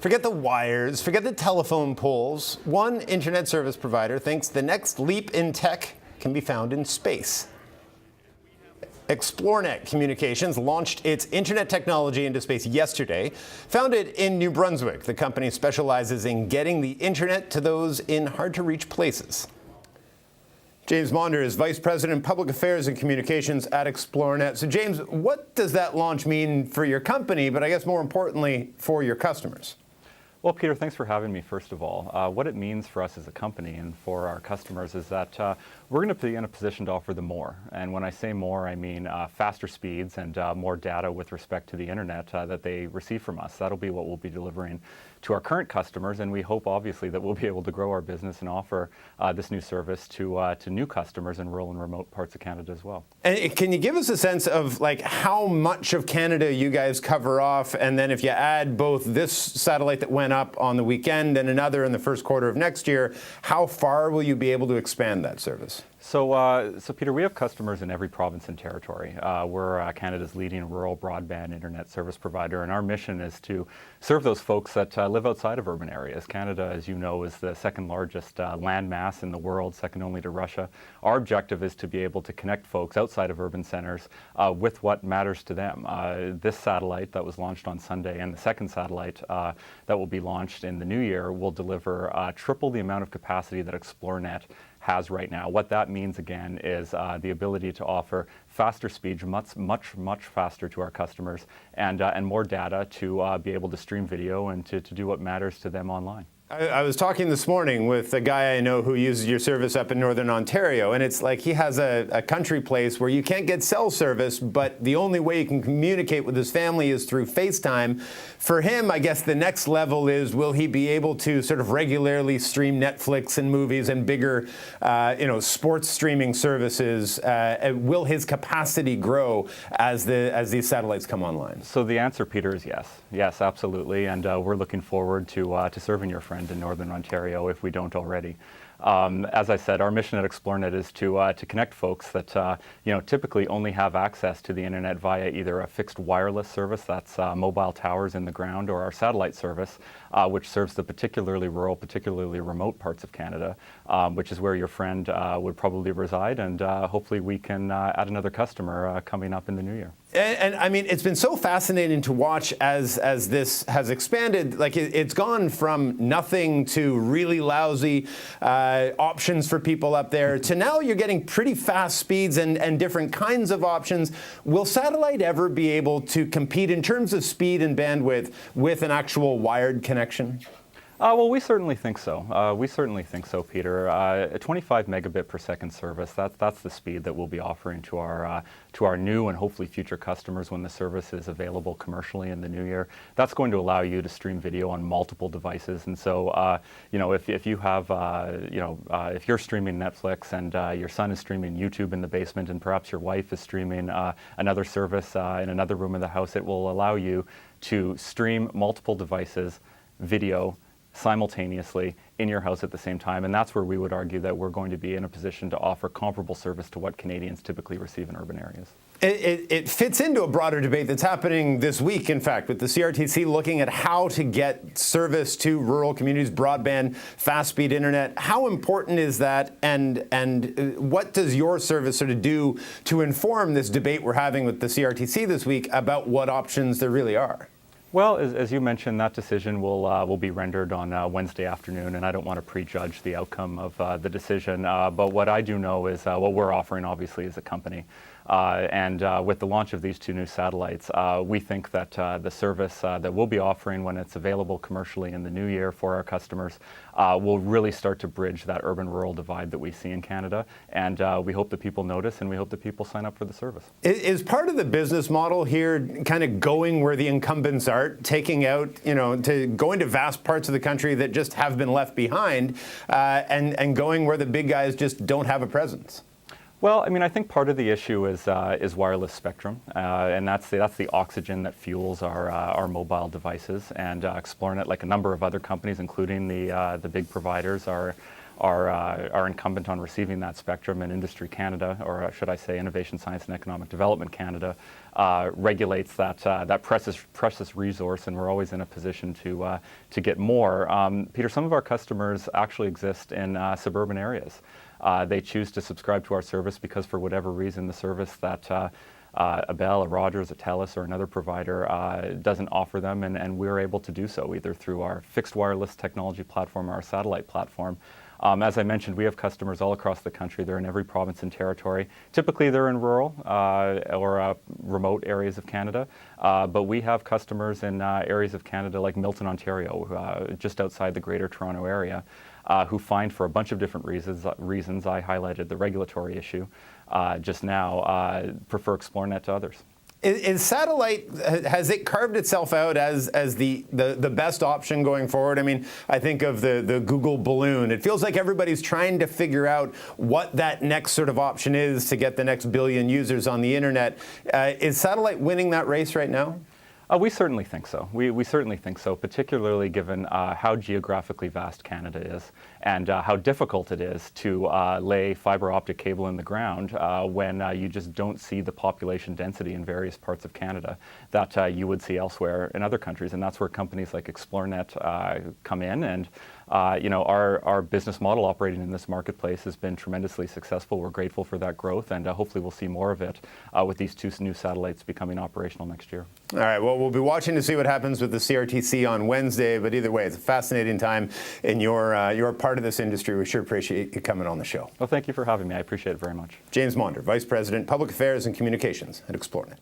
Forget the wires, forget the telephone poles. One internet service provider thinks the next leap in tech can be found in space. ExploreNet Communications launched its internet technology into space yesterday. Founded in New Brunswick, the company specializes in getting the internet to those in hard-to-reach places. James Maunder is Vice President, Public Affairs and Communications at ExploreNet. So James, what does that launch mean for your company, but I guess more importantly, for your customers? Well, Peter, thanks for having me, first of all. What it means for us as a company and for our customers is that we're going to be in a position to offer them more. And when I say more, I mean faster speeds and more data with respect to the internet that they receive from us. That'll be what we'll be delivering to our current customers, and we hope, obviously, that we'll be able to grow our business and offer this new service to new customers in rural and remote parts of Canada as well. And can you give us a sense of how much of Canada you guys cover off, and then if you add both this satellite that went up on the weekend and another in the first quarter of next year, how far will you be able to expand that service? So Peter, we have customers in every province and territory. We're Canada's leading rural broadband internet service provider, and our mission is to serve those folks that live outside of urban areas. Canada, as you know, is the second largest land mass in the world, second only to Russia. Our objective is to be able to connect folks outside of urban centers with what matters to them. This satellite that was launched on Sunday and the second satellite that will be launched in the new year will deliver triple the amount of capacity that ExploreNet has right now. What that means, again, is the ability to offer faster speeds, much faster to our customers, and more data to be able to stream video and to do what matters to them online. I was talking this morning with a guy I know who uses your service up in Northern Ontario, and it's like he has a country place where you can't get cell service, but the only way you can communicate with his family is through FaceTime. For him, I guess the next level is, will he be able to sort of regularly stream Netflix and movies and bigger, sports streaming services? Will his capacity grow as these satellites come online? So the answer, Peter, is yes. Yes, absolutely, and we're looking forward to serving your friend in Northern Ontario if we don't already. As I said, our mission at ExploreNet is to connect folks that typically only have access to the internet via either a fixed wireless service, that's mobile towers in the ground, or our satellite service, which serves the particularly rural, particularly remote parts of Canada, which is where your friend would probably reside, and hopefully we can add another customer coming up in the new year. And I mean, it's been so fascinating to watch as this has expanded. Like it's gone from nothing to really lousy options for people up there to now you're getting pretty fast speeds and different kinds of options. Will satellite ever be able to compete in terms of speed and bandwidth with an actual wired connection? Well, we certainly think so. We certainly think so, Peter. A 25 megabit per second service, that's the speed that we'll be offering to our new and hopefully future customers when the service is available commercially in the new year. That's going to allow you to stream video on multiple devices. And so, if you have, if you're streaming Netflix and your son is streaming YouTube in the basement and perhaps your wife is streaming another service in another room of the house, it will allow you to stream multiple devices, video, simultaneously in your house at the same time, and that's where we would argue that we're going to be in a position to offer comparable service to what Canadians typically receive in urban areas. It fits into a broader debate that's happening this week, in fact, with the CRTC looking at how to get service to rural communities, broadband, fast-speed internet. How important is that, and what does your service sort of do to inform this debate we're having with the CRTC this week about what options there really are? Well, as you mentioned, that decision will be rendered on Wednesday afternoon, and I don't want to prejudge the outcome of the decision. But what I do know is what we're offering, obviously, as a company. And with the launch of these two new satellites, we think that the service that we'll be offering when it's available commercially in the new year for our customers will really start to bridge that urban-rural divide that we see in Canada. And we hope that people notice, and we hope that people sign up for the service. Is part of the business model here kind of going where the incumbents are, taking out, to going to vast parts of the country that just have been left behind, and going where the big guys just don't have a presence? Well, I mean, I think part of the issue is wireless spectrum, and that's the oxygen that fuels our mobile devices. And ExploreNet, like a number of other companies, including the big providers, are are incumbent on receiving that spectrum, and Industry Canada, or should I say Innovation, Science and Economic Development Canada, regulates that precious resource, and we're always in a position to get more. Peter, some of our customers actually exist in suburban areas. They choose to subscribe to our service because, for whatever reason, the service that a Bell, a Rogers, a TELUS, or another provider doesn't offer them, and we're able to do so either through our fixed wireless technology platform or our satellite platform. As I mentioned, we have customers all across the country. They're in every province and territory. Typically, they're in rural or remote areas of Canada, but we have customers in areas of Canada like Milton, Ontario, just outside the Greater Toronto area, who find, for a bunch of different reasons, I highlighted the regulatory issue just now, prefer XploreNet to others. Is satellite, has it carved itself out as the best option going forward? I mean, I think of the Google balloon. It feels like everybody's trying to figure out what that next sort of option is to get the next billion users on the internet. Is satellite winning that race right now? We certainly think so. We certainly think so, particularly given how geographically vast Canada is and how difficult it is to lay fiber optic cable in the ground when you just don't see the population density in various parts of Canada that you would see elsewhere in other countries. And that's where companies like XploreNet come in. And our business model operating in this marketplace has been tremendously successful. We're grateful for that growth, and hopefully we'll see more of it with these two new satellites becoming operational next year. All right, well, we'll be watching to see what happens with the CRTC on Wednesday, but either way, it's a fascinating time in your part of this industry. We sure appreciate you coming on the show. Well, thank you for having me. I appreciate it very much. James Maunder, Vice President, Public Affairs and Communications at XploreNet.